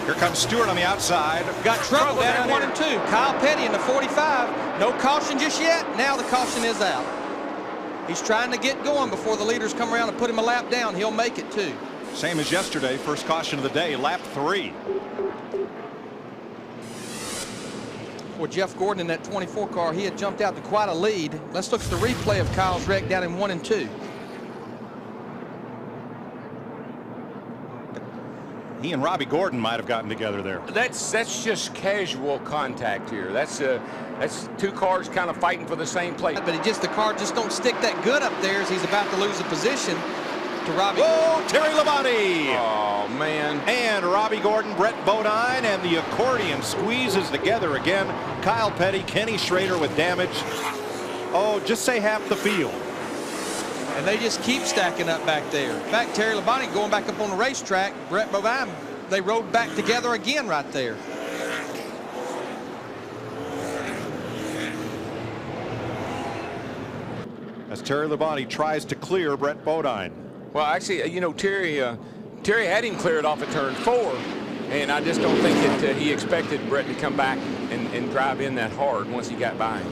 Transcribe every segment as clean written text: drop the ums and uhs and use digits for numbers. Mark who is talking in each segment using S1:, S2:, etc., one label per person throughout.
S1: Here comes Stewart on the outside.
S2: Got trouble down in 1 and 2. Kyle Petty in the 45. No caution just yet. Now the caution is out. He's trying to get going before the leaders come around and put him a lap down. He'll make it too.
S1: Same as yesterday. First caution of the day, lap 3.
S2: For Jeff Gordon in that 24 car, he had jumped out to quite a lead. Let's look at the replay of Kyle's wreck down in 1 and 2.
S1: He and Robbie Gordon might have gotten together there.
S3: That's just casual contact here. That's two cars kind of fighting for the same place.
S2: But the car just don't stick that good up there as he's about to lose a position to Robbie.
S1: Oh, Terry Labonte.
S3: Oh, man.
S1: And Robbie Gordon, Brett Bodine, and the accordion squeezes together again. Kyle Petty, Kenny Schrader with damage. Oh, just say half the field.
S2: And they just keep stacking up back there. In fact, Terry Labonte going back up on the racetrack. Brett Bodine, they rode back together again right there.
S1: As Terry Labonte tries to clear Brett Bodine.
S3: Well, actually, you know, Terry had him cleared off at turn 4, and I just don't think that he expected Brett to come back and drive in that hard once he got by him.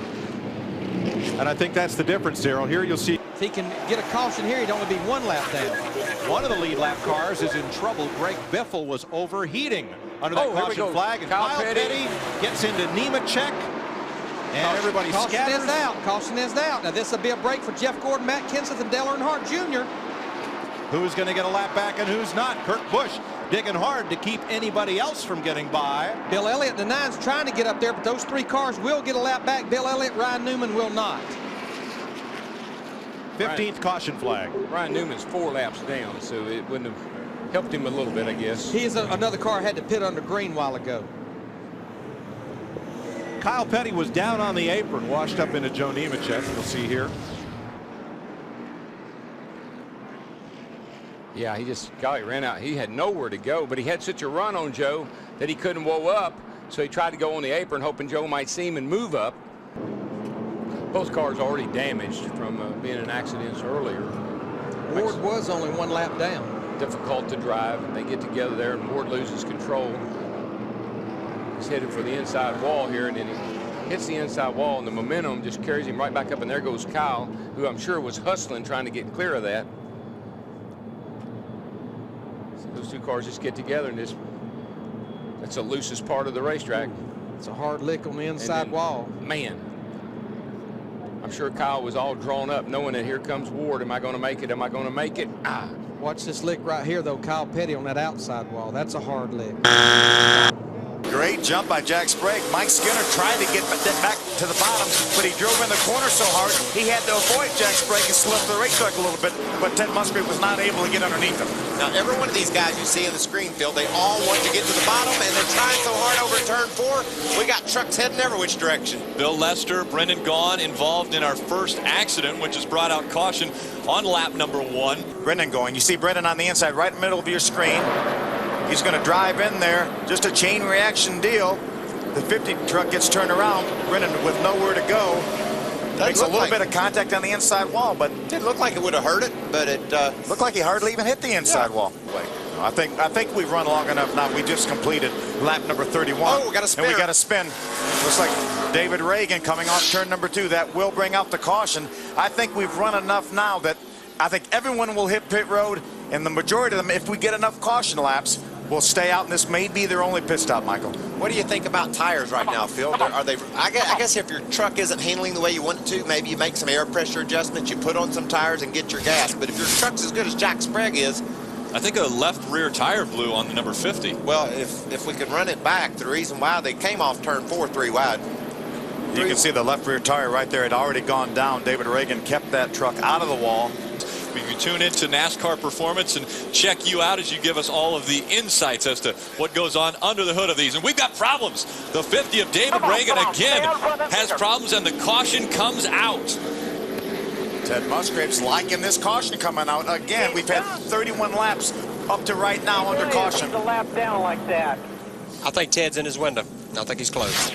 S1: And I think that's the difference, Daryl. Here you'll see.
S2: If he can get a caution here, he'd only be 1 lap down.
S1: One of the lead lap cars is in trouble. Greg Biffle was overheating under that caution flag. And Kyle Petty gets into Nemechek. And everybody scatters.
S2: Caution is out. Caution is out. Now this will be a break for Jeff Gordon, Matt Kenseth, and Dale Earnhardt Jr.
S1: Who's going to get a lap back and who's not? Kurt Busch digging hard to keep anybody else from getting by.
S2: Bill Elliott, the 9's trying to get up there, but those 3 cars will get a lap back. Bill Elliott, Ryan Newman will not.
S1: 15th caution flag.
S3: Ryan Newman's 4 laps down, so it wouldn't have helped him a little bit, I guess.
S2: Another car had to pit under green a while ago.
S1: Kyle Petty was down on the apron, washed up into Joe Nemechek. You'll see here.
S3: Yeah, he just, golly, ran out. He had nowhere to go, but he had such a run on Joe that he couldn't whoa up, so he tried to go on the apron, hoping Joe might see him and move up. Both cars already damaged from being in accidents earlier.
S2: Ward was only 1 lap down.
S3: Difficult to drive. They get together there, and Ward loses control. He's headed for the inside wall here, and then he hits the inside wall, and the momentum just carries him right back up, and there goes Kyle, who I'm sure was hustling, trying to get clear of that. So those 2 cars just get together, and that's the loosest part of the racetrack.
S2: It's a hard lick on the inside wall.
S3: Man, I'm sure Kyle was all drawn up knowing that here comes Ward. Am I going to make it? Am I going to make it? Ah.
S2: Watch this lick right here, though. Kyle Petty on that outside wall. That's a hard lick.
S4: Great jump by Jack Sprague. Mike Skinner tried to get back to the bottom, but he drove in the corner so hard he had to avoid Jack Sprague and slip the racetrack a little bit, but Ted Musgrave was not able to get underneath him.
S5: Now, every one of these guys you see in the screen field, they all want to get to the bottom, and they're trying so hard over turn 4. We got trucks heading every which direction.
S6: Bill Lester, Brendan Gaughan involved in our first accident, which has brought out caution on lap number 1.
S4: Brendan going. You see Brendan on the inside, right in the middle of your screen. He's going to drive in there. Just a chain reaction deal. The 50 truck gets turned around. Brendan with nowhere to go. Makes a little bit of contact on the inside wall, but
S5: it didn't look like it would have hurt it, but it
S4: looked like he hardly even hit the inside wall. I think we've run long enough now. We just completed lap number 31.
S5: Oh, we got a spin.
S4: And we got a spin. Looks like David Reagan coming off turn number 2. That will bring out the caution. I think we've run enough now that I think everyone will hit pit road, and the majority of them, if we get enough caution laps, will stay out, and this may be their only pit stop, Michael.
S5: What do you think about tires right now, Phil? Are they? I guess if your truck isn't handling the way you want it to, maybe you make some air pressure adjustments, you put on some tires and get your gas. But if your truck's as good as Jack Sprague is,
S6: I think a left rear tire blew on the number 50.
S5: Well, if we could run it back, the reason why they came off turn 4 3 wide.
S4: You can see the left rear tire right there had already gone down. David Reagan kept that truck out of the wall.
S6: We can tune into NASCAR Performance and check you out as you give us all of the insights as to what goes on under the hood of these. And we've got problems. The 50 of David Reagan again has problems, and the caution comes out.
S4: Ted Musgrave's liking this caution coming out. Again, we've had 31 laps up to right now under caution.
S7: A lap down like that.
S8: I think Ted's in his window. I think he's close.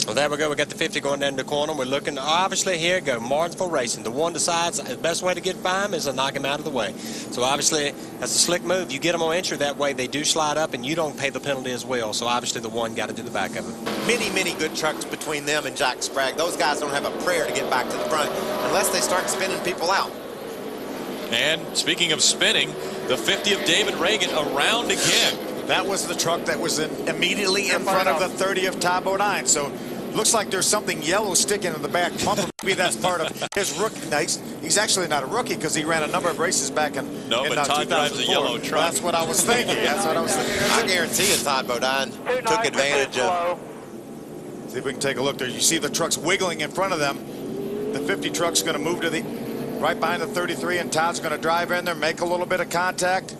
S7: Well, there we go. We got the 50 going down the corner. We're looking, obviously, here go Martinsville Racing. The one decides the best way to get by him is to knock him out of the way. So, obviously, that's a slick move. You get them on entry that way, they do slide up, and you don't pay the penalty as well. So, obviously, the one got to do the back of it.
S5: Many, many good trucks between them and Jack Sprague. Those guys don't have a prayer to get back to the front unless they start spinning people out.
S6: And speaking of spinning, the 50 of David Reagan around again.
S4: That was the truck that was immediately in front of the 30 of Ty Bodine. So looks like there's something yellow sticking in the back bumper. Maybe that's part of his rookie. He's actually not a rookie because he ran a number of races back in
S6: No, but Todd drives a yellow truck.
S4: That's what I was thinking. That's what I was thinking.
S5: I guarantee you Todd Bodine took advantage of.
S4: See if we can take a look there. You see the trucks wiggling in front of them. The 50 truck's going to move to the right behind the 33, and Todd's going to drive in there, make a little bit of contact.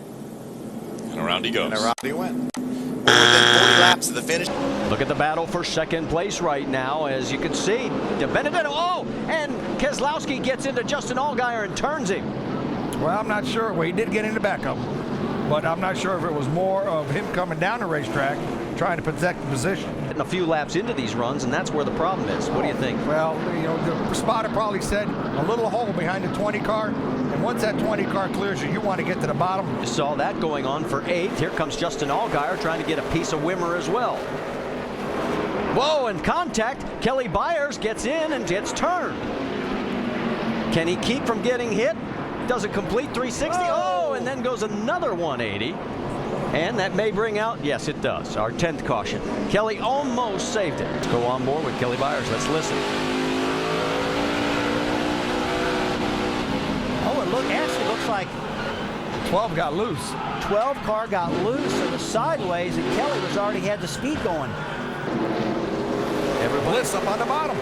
S6: And around he goes.
S4: And around he went.
S5: Within 40 laps of the finish.
S8: Look at the battle for second place right now, as you can see. DeBenedetto, oh, and Keselowski gets into Justin Allgaier and turns him.
S9: Well, I'm not sure. Well, he did get in the back of him, but I'm not sure if it was more of him coming down the racetrack trying to protect the position.
S8: Getting a few laps into these runs, and that's where the problem is. What do you think?
S9: Well, you know, the spotter probably said a little hole behind the 20 car, and once that 20 car clears you want to get to the bottom.
S8: You saw that going on for 8th. Here comes Justin Allgaier trying to get a piece of Wimmer as well. Whoa, and contact. Kelly Byers gets in and gets turned. Can he keep from getting hit? Does a complete 360. Oh, and then goes another 180. And that may bring out, yes, it does, our 10th caution. Kelly almost saved it. Let's go on board with Kelly Byers. Let's listen.
S10: Oh, it actually looks like
S9: 12 got loose.
S10: 12 car got loose. It was sideways, and Kelly was already had the speed going.
S9: Everybody Bliss up on the bottom.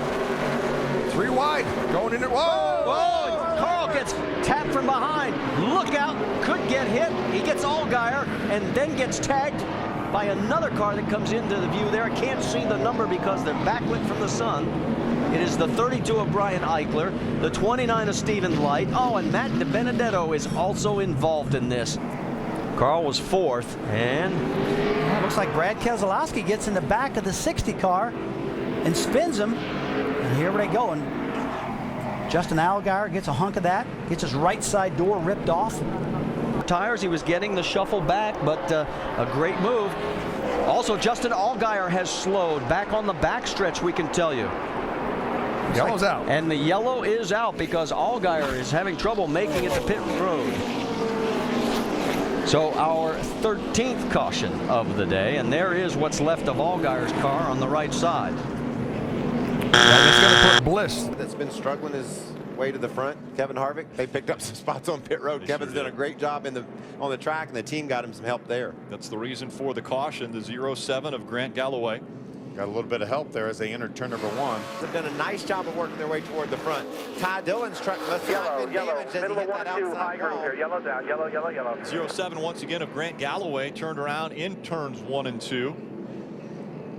S9: 3 wide, going in there. Whoa!
S8: Whoa! Carl gets tapped from behind. Look out, could get hit. He gets Allgaier and then gets tagged by another car that comes into the view there. I can't see the number because they're backlit from the sun. It is the 32 of Brian Eichler, the 29 of Stephen Light. Oh, and Matt DiBenedetto is also involved in this. Carl was 4th, and
S10: well, it looks like Brad Keselowski gets in the back of the 60 car and spins him. And here they go. And Justin Allgaier gets a hunk of that, gets his right side door ripped off.
S8: Tires, he was getting the shuffle back, but a great move. Also, Justin Allgaier has slowed back on the backstretch, we can tell you.
S9: Yellow's out.
S8: And the yellow is out because Allgaier is having trouble making it to pit road. So our 13th caution of the day, and there is what's left of Allgaier's car on the right side.
S9: That's going to put Bliss.
S11: That's been struggling his way to the front. Kevin Harvick, they picked up some spots on pit road. Kevin's done a great job on the track, and the team got him some help there.
S1: That's the reason for the caution, the 07 of Grant Galloway.
S4: Got a little bit of help there as they entered turn number 1.
S11: They've done a nice job of working their way toward the front. Ty Dillon's truck must have been damaged as he hit that outside wall.
S12: Yellow's out, yellow.
S1: 07 once again of Grant Galloway turned around in turns 1 and 2.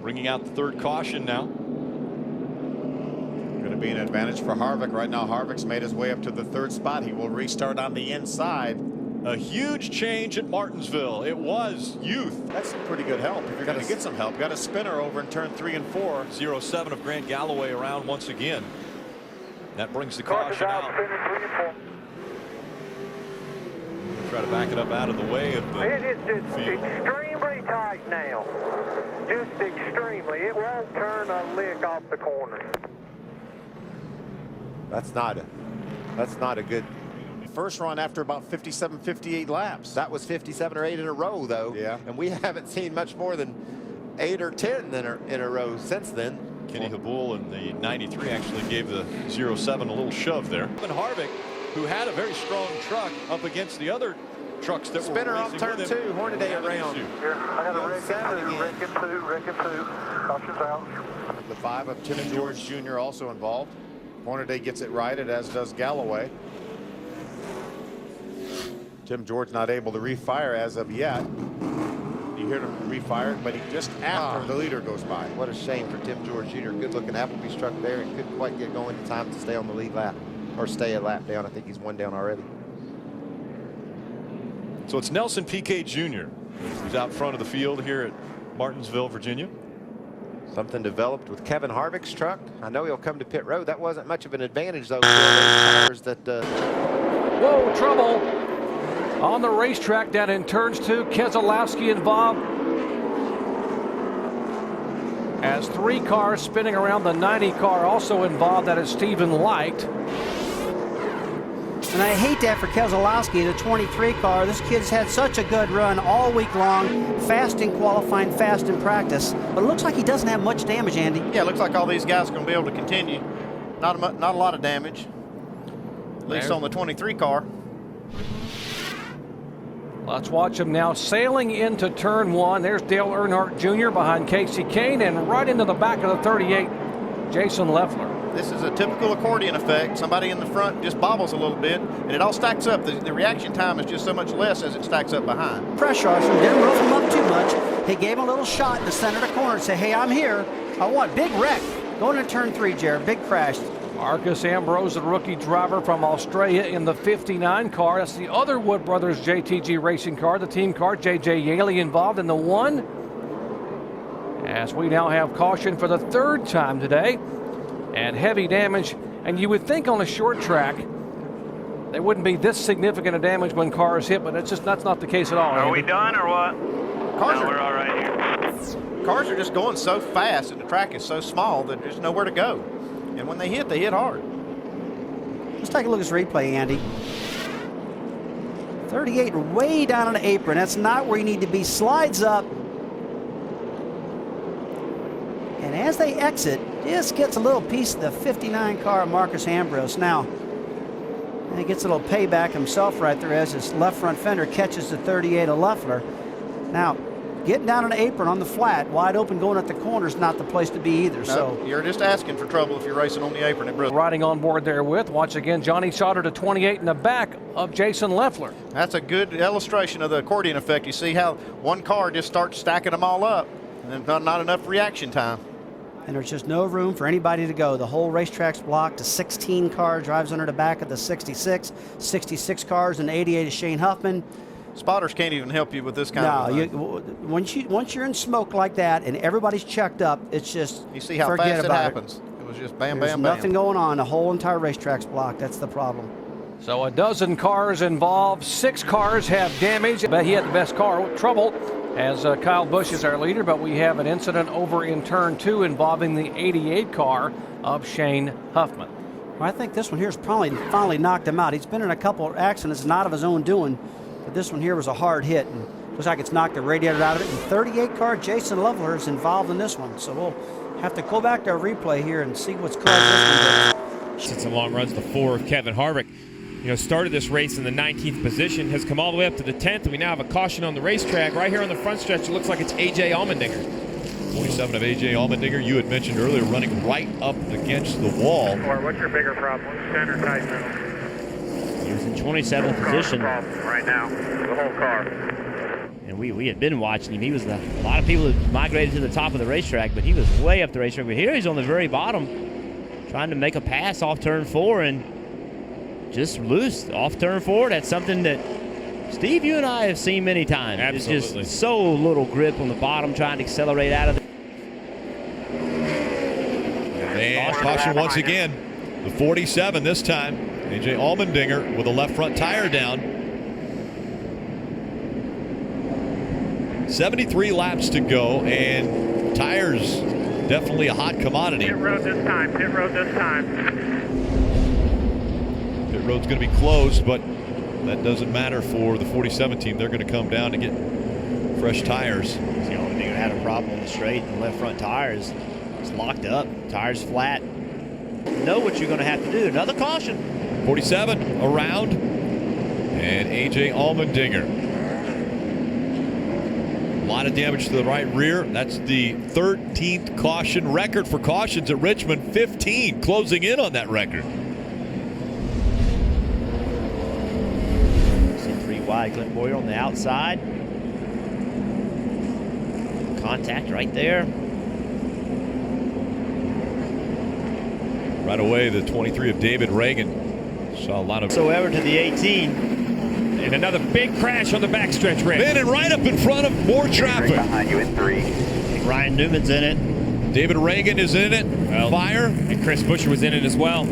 S1: Bringing out the 3rd caution now.
S4: Going to be an advantage for Harvick. Right now, Harvick's made his way up to the 3rd spot. He will restart on the inside.
S1: A huge change at Martinsville. It was youth.
S4: That's some pretty good help. If you're going to get some help, got a spinner over in turn 3 and 4.
S1: 07 of Grant Galloway around once again. That brings the caution out. Try to back it up out of the way of the
S12: It is just
S1: field.
S12: extremely tight now. Just extremely. It won't turn a lick off the corner.
S11: That's not a good.
S4: First run after about 57, 58 laps.
S11: That was 57 or 8 in a row, though.
S4: Yeah.
S11: And we haven't seen much more than 8 or 10 in a row since then.
S1: Kenny Habul in the 93 actually gave the 07 a little shove there. And Harvick, who had a very strong truck up against the other trucks that
S11: Spinner
S1: were
S11: off turn 2, Hornaday around.
S12: I got a wreck in 2. Caution's out.
S4: The 5 of Tim George Jr. also involved. Hornaday gets it righted, as does Galloway. Tim George not able to refire as of yet. You hear him refire, but he just after the leader goes by.
S11: What a shame for Tim George Jr. Good looking Appleby's truck there and couldn't quite get going in time to stay on the lead lap or stay a lap down. I think he's 1 down already.
S1: So it's Nelson Piquet Jr. who's out front of the field here at Martinsville, Virginia.
S11: Something developed with Kevin Harvick's truck. I know he'll come to pit road. That wasn't much of an advantage, though, for those tires that...
S13: Whoa, trouble on the racetrack down in turns 2. Keselowski involved as 3 cars spinning around the 90 car also involved. That is Stephen Light.
S10: And I hate that for Keselowski, the 23 car. This kid's had such a good run all week long, fast in qualifying, fast in practice. But it looks like he doesn't have much damage, Andy.
S1: Yeah, it looks like all these guys are going to be able to continue. Not a lot of damage, at least on the 23 car.
S13: Let's watch him now sailing into turn 1. There's Dale Earnhardt Jr. behind Casey Kane, and right into the back of the 38, Jason Leffler.
S1: This is a typical accordion effect. Somebody in the front just bobbles a little bit, and it all stacks up. The reaction time is just so much less as it stacks up behind.
S10: Pressure, didn't rough him up too much. He gave him a little shot in the center of the corner and said, hey, I'm here. I want big wreck. Going into turn 3, Jared, big crash.
S13: Marcos Ambrose, the rookie driver from Australia in the 59 car. That's the other Wood Brothers JTG racing car, the team car. J.J. Yaley involved in the 1. As we now have caution for the 3rd time today. And heavy damage, and you would think on a short track there wouldn't be this significant a damage when cars hit, but that's not the case at all.
S12: Are we done or what?
S1: We're all right here. Cars are just going so fast and the track is so small that there's nowhere to go. And when they hit hard.
S10: Let's take a look at this replay, Andy. 38 way down on the apron. That's not where you need to be. Slides up. And as they exit, just gets a little piece of the 59 car of Marcos Ambrose. Now, he gets a little payback himself right there as his left front fender catches the 38 of Leffler. Now, getting down on the apron on the flat, wide open going at the corner is not the place to be either.
S1: No,
S10: so
S1: you're just asking for trouble if you're racing on the apron at Bristol.
S13: Riding on board there with, once again, Johnny Sauter to 28 in the back of Jason Leffler.
S1: That's a good illustration of the accordion effect. You see how one car just starts stacking them all up, and not enough reaction time.
S10: And there's just no room for anybody to go. The whole racetrack's blocked. The 16 car drives under the back of the 66. 66 cars and 88 of Shane Huffman.
S1: Spotters can't even help you with this kind of thing.
S10: Once you're in smoke like that and everybody's checked up, it's just
S1: you see how fast it happens. It was just bam,
S10: There's
S1: bam, bam.
S10: nothing going on. The whole entire racetrack's blocked. That's the problem.
S13: So a dozen cars involved. 6 cars have damage, but he had the best car. Trouble as Kyle Busch is our leader, but we have an incident over in turn 2 involving the 88 car of Shane Huffman.
S10: Well, I think this one here has probably finally knocked him out. He's been in a couple of accidents not of his own doing, but this one here was a hard hit, and looks like it's knocked the radiator out of it. And 38 car Jason Leffler is involved in this one, so we'll have to go back to our replay here and see what's caused this one.
S14: Since the long runs, the 4 of Kevin Harvick. Started this race in the 19th position, has come all the way up to the 10th, and we now have a caution on the racetrack. Right here on the front stretch, it looks like it's A.J. Allmendinger.
S6: 47 of A.J. Allmendinger, you had mentioned earlier, running right up against the wall.
S12: What's your bigger problem? Center, tight, middle?
S15: He was in 27th position.
S12: Right now, the whole car.
S15: And we had been watching him. He was a lot of people had migrated to the top of the racetrack, but he was way up the racetrack. But here he's on the very bottom, trying to make a pass off turn 4 and just loose off turn 4. That's something that Steve, you and I have seen many times.
S14: Absolutely.
S15: It's just so little grip on the bottom, trying to accelerate out of it.
S6: And caution once again. The 47 this time. A.J. Allmendinger with a left front tire down. 73 laps to go, and tires definitely a hot commodity.
S12: Pit road this time. Pit road this time.
S6: Pit road's going to be closed, but that doesn't matter for the 47 team. They're going to come down to get fresh tires.
S15: The only thing that had a problem on the straight and the left front tires. It's locked up. Tires flat. Know what you're going to have to do. Another caution.
S6: 47 around, and A.J. Allmendinger. A lot of damage to the right rear. That's the 13th caution record for cautions at Richmond. 15 closing in on that record.
S15: Wide, Clint Boyer on the outside. Contact right there.
S6: Right away, the 23 of David Reagan. Saw a lot of...
S15: So ever to the 18.
S14: And another big crash on the backstretch, Rick.
S6: Man, and right up in front of more traffic.
S12: Behind you in 3.
S15: Ryan Newman's in it.
S6: David Reagan is in it.
S14: Well,
S6: Fire.
S14: And Chris Buescher was in it as well.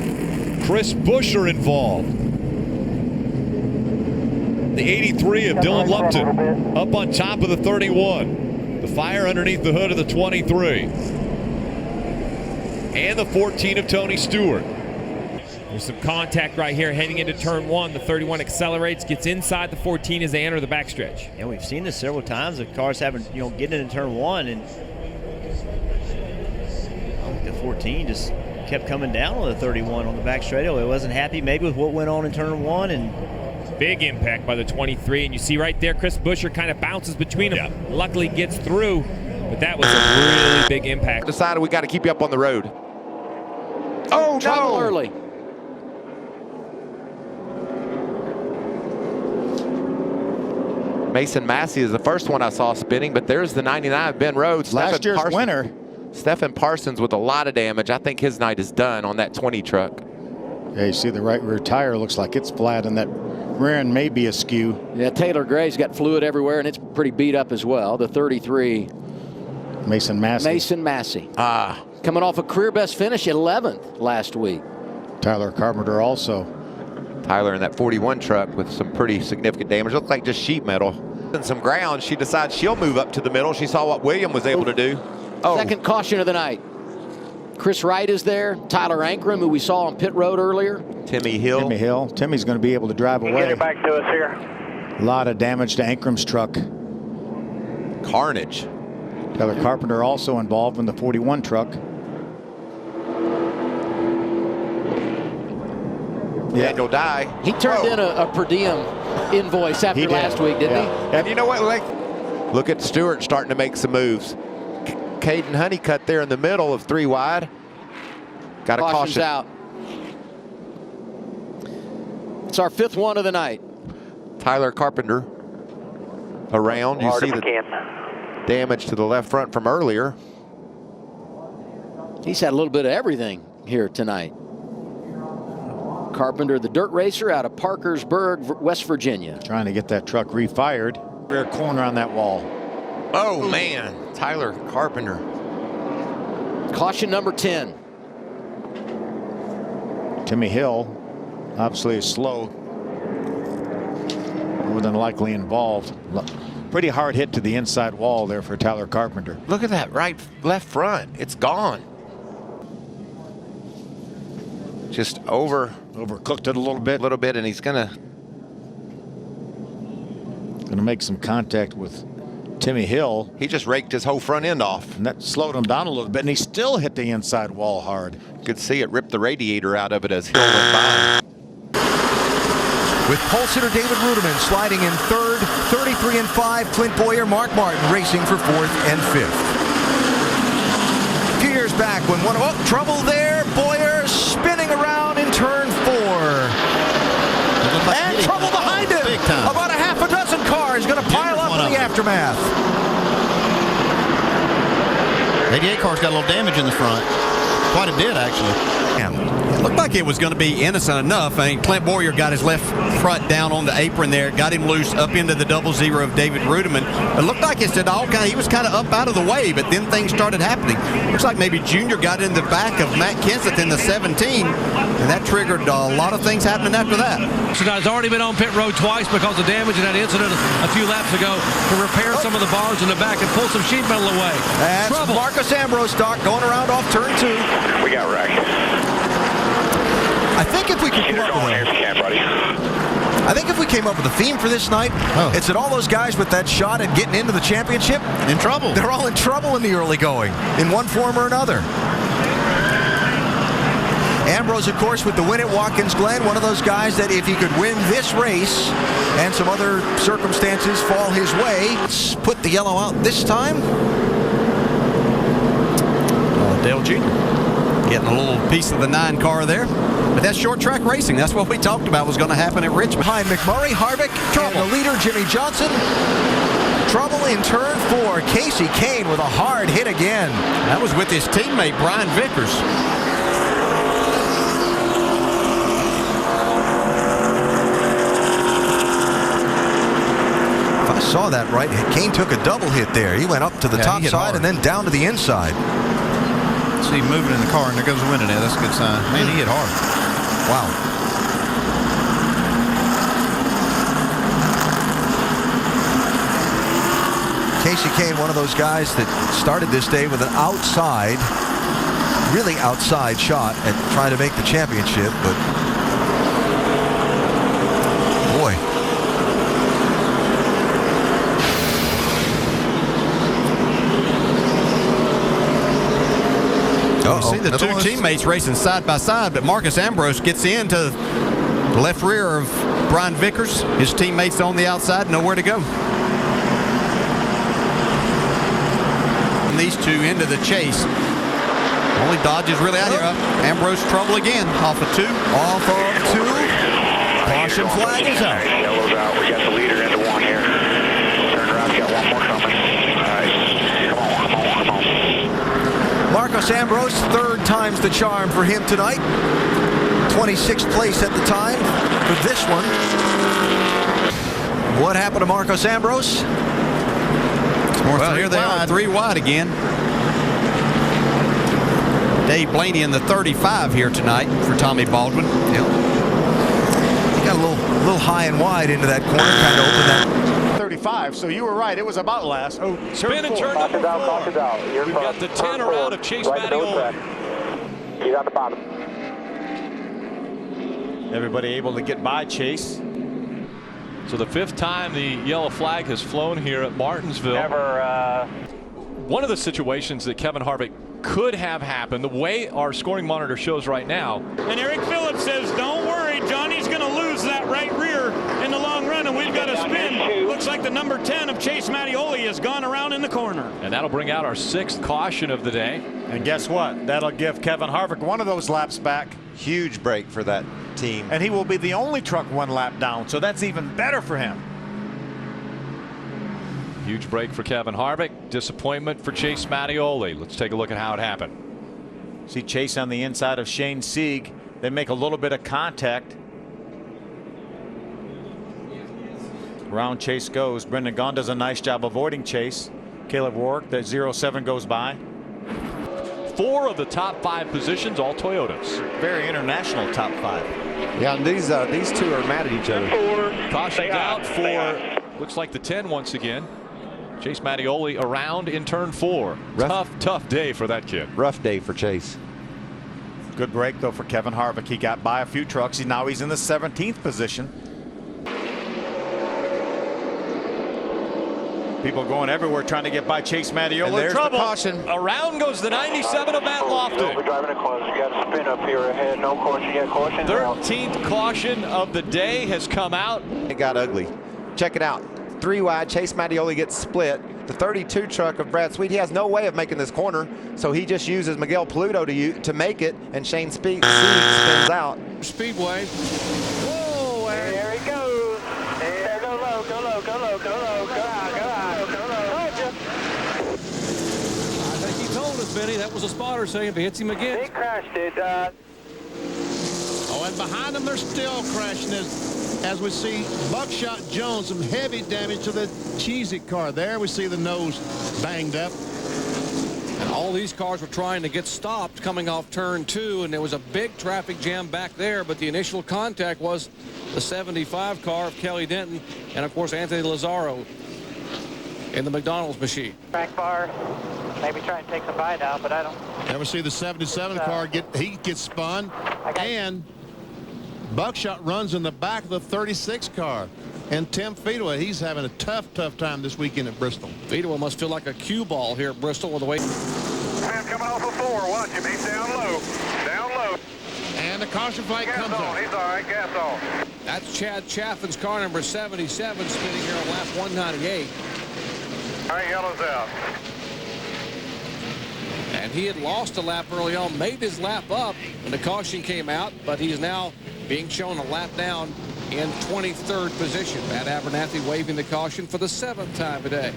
S6: Chris Buescher involved. The 83 of Dylan Lupton up on top of the 31. The Fire underneath the hood of the 23. And the 14 of Tony Stewart.
S14: There's some contact right here heading into turn 1. The 31 accelerates, gets inside the 14 as they enter the backstretch.
S15: And we've seen this several times. The cars having, getting into turn 1, and the 14 just kept coming down on the 31 on the back straightaway. Wasn't happy maybe with what went on in turn 1, and
S14: big impact by the 23, and you see right there Chris Buescher kind of bounces between them. Yeah. Luckily gets through, but that was a really big impact.
S11: Decided we got to keep you up on the road. Oh,
S16: trouble early.
S11: Mason Massey is the first one I saw spinning, but there's the 99 Ben Rhodes.
S17: Last year's winner.
S11: Stephen Parsons with a lot of damage. I think his night is done on that 20 truck.
S17: Yeah, you see the right rear tire looks like it's flat, and that rear end may be askew.
S16: Yeah, Taylor Gray's got fluid everywhere, and it's pretty beat up as well. The 33.
S17: Mason Massey.
S16: Mason Massey. Coming off a career best finish, 11th last week.
S17: Tyler Carpenter also.
S11: Tyler in that 41 truck with some pretty significant damage. Looked like just sheet metal. And some ground, she decides she'll move up to the middle. She saw what William was able to do.
S16: Second caution of the night. Chris Wright is there. Tyler Ankrum, who we saw on pit road earlier.
S11: Timmy Hill.
S17: Timmy Hill. Timmy's going to be able to drive away.
S12: Get it back to us here.
S17: A lot of damage to Ankrum's truck.
S11: Carnage.
S17: Tyler Carpenter also involved in the 41 truck.
S11: Daniel Dye.
S16: He turned in a per diem invoice after last week, didn't he?
S11: And you know what? Look at Stewart starting to make some moves. Caden Honeycutt there in the middle of 3 wide. Got a caution.
S16: Out. It's our 5th one of the night.
S11: Tyler Carpenter around. You see the damage to the left front from earlier.
S16: He's had a little bit of everything here tonight. Carpenter, the dirt racer out of Parkersburg, West Virginia.
S17: Trying to get that truck refired. Rear corner on that wall.
S11: Oh, man. Tyler Carpenter.
S16: Caution number 10.
S17: Timmy Hill, obviously slow. More than likely involved. Pretty hard hit to the inside wall there for Tyler Carpenter.
S11: Look at that left front. It's gone. Just
S17: overcooked it a little bit.
S11: And he's gonna
S17: make some contact with Timmy Hill.
S11: He just raked his whole front end off.
S17: And that slowed him down a little bit, and he still hit the inside wall hard.
S11: Could see it rip the radiator out of it as Hill went by.
S18: With pole sitter David Ruderman sliding in 3rd, 33 and 5, Clint Boyer, Mark Martin racing for 4th and 5th. A few years back when trouble there, Boyer spinning around in turn 4. And trouble behind him. About a half a dozen cars going to pile up in the aftermath.
S1: 88 car's got a little damage in the front. Quite a bit, actually.
S19: It looked like it was going to be innocent enough. I mean, Clint Boyer got his left front down on the apron there, got him loose up into the 00 of David Ruderman. It looked like he was kind of up out of the way, but then things started happening. Looks like maybe Junior got in the back of Matt Kenseth in the 17, and that triggered a lot of things happening after that.
S20: So now he's already been on pit road twice because of damage in that incident a few laps ago to repair some of the bars in the back and pull some sheet metal away.
S18: That's Marcos Ambrose stock going around off turn 2.
S12: We got wrecked.
S18: I think if we could come up with a theme for this night, it's that all those guys with that shot at getting into the championship,
S1: in trouble.
S18: They're all in trouble in the early going, in one form or another. Ambrose, of course, with the win at Watkins Glen, one of those guys that if he could win this race and some other circumstances fall his way, let's put the yellow out this time.
S19: Dale Jr. getting a little piece of the 9 car there. But that's short track racing. That's what we talked about was going to happen at Richmond.
S18: Behind McMurray, Harvick, and the leader, Jimmy Johnson. Trouble in turn 4. Casey Kane with a hard hit again.
S19: That was with his teammate, Brian Vickers.
S18: If I saw that right, Kane took a double hit there. He went up to the top side and then down to the inside.
S17: See him moving in the car, and there goes the window there. That's a good sign. Man, he hit hard. Wow.
S18: Casey Kane, one of those guys that started this day with an outside, really outside shot at trying to make the championship, but boy.
S19: You see the two teammates racing side by side, but Marcos Ambrose gets into the left rear of Brian Vickers. His teammates on the outside, nowhere to go. And these two into the chase. Only Dodge is really out here. Ambrose trouble again. Off of 2.
S18: Off of 2. Caution flag is out.
S12: Yellow's out. We got the leader into 1 here. Turn around. Got one more coming. All right. Come on.
S18: Marcos Ambrose, 3rd time's the charm for him tonight. 26th place at the time for this one. What happened to Marcos Ambrose?
S19: Well, here they are, 3 wide again. Dave Blaney in the 35 here tonight for Tommy Baldwin.
S18: Yep. He got a little high and wide into that corner, kind of opened that.
S17: 35, so you were right. It was about last. Oh,
S6: Spin and turn number 4. We've got the 10 around of Chase Mattioli.
S12: He's on the bottom.
S1: Everybody able to get by Chase. So the 5th time the yellow flag has flown here at Martinsville. One of the situations that Kevin Harvick could have happened, the way our scoring monitor shows right now.
S21: And Eric Phillips says, don't worry, Johnny's going to lose that right rear in the long run, and we've got a spin. Looks like the number 10 of Chase Mattioli has gone around in the corner.
S1: And that'll bring out our 6th caution of the day.
S17: And guess what? That'll give Kevin Harvick one of those laps back.
S11: Huge break for that team.
S17: And he will be the only truck 1 lap down, so that's even better for him.
S1: Huge break for Kevin Harvick. Disappointment for Chase Mattioli. Let's take a look at how it happened.
S17: See Chase on the inside of Shane Sieg. They make a little bit of contact. Round Chase goes. Brendan Gaughan does a nice job avoiding Chase. Caleb Rourke, the 07 goes by.
S1: 4 of the top 5 positions, all Toyotas.
S17: Very international top 5.
S11: Yeah, and these 2 are mad at each other.
S1: Caution's out for, looks like the 10 once again. Chase Mattioli around in turn 4. Tough day for that kid.
S11: Rough day for Chase.
S17: Good break though for Kevin Harvick. He got by a few trucks. Now he's in the 17th position. People going everywhere trying to get by Chase Mattioli.
S11: And there's
S17: trouble.
S11: The caution.
S1: Around goes the 97 of Matt Lofton.
S12: We're driving it close. You got a spin up here ahead. No caution yet. Caution.
S1: 13th caution of the day has come out.
S11: It got ugly. Check it out. 3 wide. Chase Mattioli gets split. The 32 truck of Brad Sweet, he has no way of making this corner, so he just uses Miguel Paludo to make it, and Shane Sieg spins out.
S21: Speedway.
S12: Whoa, there he goes. There, go low, go low, go low, go low, go high, go high, go low.
S20: I think he told us, Benny. That was a spotter saying if it hits him again.
S12: He crashed it.
S22: Oh, and behind them, they're still crashing as we see Buckshot Jones, some heavy damage to the Cheez-It car. There we see the nose banged up.
S20: And all these cars were trying to get stopped coming off turn 2, and there was a big traffic jam back there, but the initial contact was the 75 car of Kelly Denton and, of course, Anthony Lazzaro in the McDonald's machine.
S12: Back bar. Maybe try and take some bite out, but I don't.
S22: There we see the 77 car gets spun, and Buckshot runs in the back of the 36 car. And Tim Fedewa, he's having a tough time this weekend at Bristol.
S20: Fedewa must feel like a cue ball here at Bristol with the way.
S12: Man coming off of 4. Watch him. He's down low. Down low.
S22: And the caution flag comes on.
S12: He's all right. Gas off.
S20: That's Chad Chaffin's car number 77 spinning here on lap 198.
S12: All right, yellow's out.
S20: And he had lost a lap early on, made his lap up when the caution came out, but he's now being shown a lap down in 23rd position. Matt Abernathy waving the caution for the 7th time today.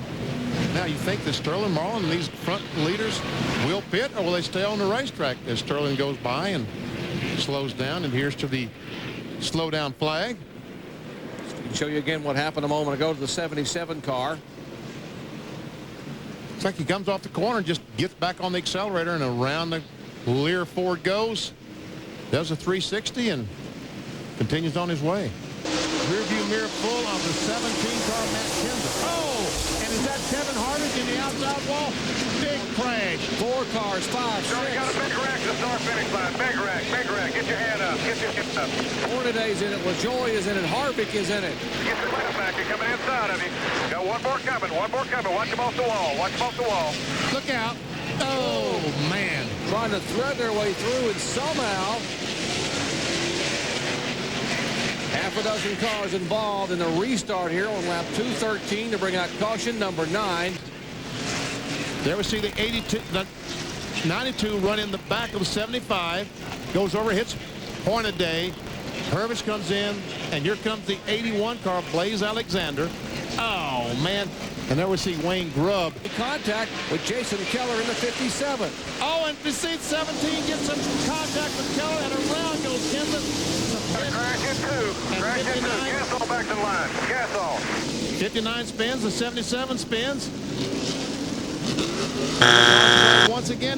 S22: Now you think that Sterling Marlin and these front leaders will pit, or will they stay on the racetrack as Sterling goes by and slows down, and here's to the slow down flag.
S20: So we can show you again what happened a moment ago to the 77 car.
S22: Looks like he comes off the corner and just gets back on the accelerator and around the Lear Ford goes. Does a 360 and continues on his way. Rear view mirror full of the 17-car Matt Kenseth. Oh, and is that Kevin Harvick in the outside wall? Big crash.
S20: 4 cars, 5, 6.
S12: Johnny got a big rack to the start finish line. Big rack, big rack. Get your hand up. Get your hand up.
S20: Hornaday's in it. LaJoie is in it. Harvick is in it.
S12: Get your benefactor coming inside of you. Got one more coming. One more coming. Watch him off the wall. Watch him off the wall.
S22: Look out. Oh, man.
S20: Trying to thread their way through, and somehow half a dozen cars involved in the restart here on lap 213 to bring out caution number 9.
S22: There we see the 92 run in the back of the 75. Goes over, hits Hornaday. Purvis comes in, and here comes the 81 car, Blaze Alexander. Oh, man. And there we see Wayne Grubb.
S20: Contact with Jason Keller in the 57.
S22: Oh, and we see 17 gets some contact with Keller, and around goes Kenseth.
S12: Crash in 2. Crash in 2. Gas all back to the line. Gas all.
S22: 59 spins, the 77 spins. Once again.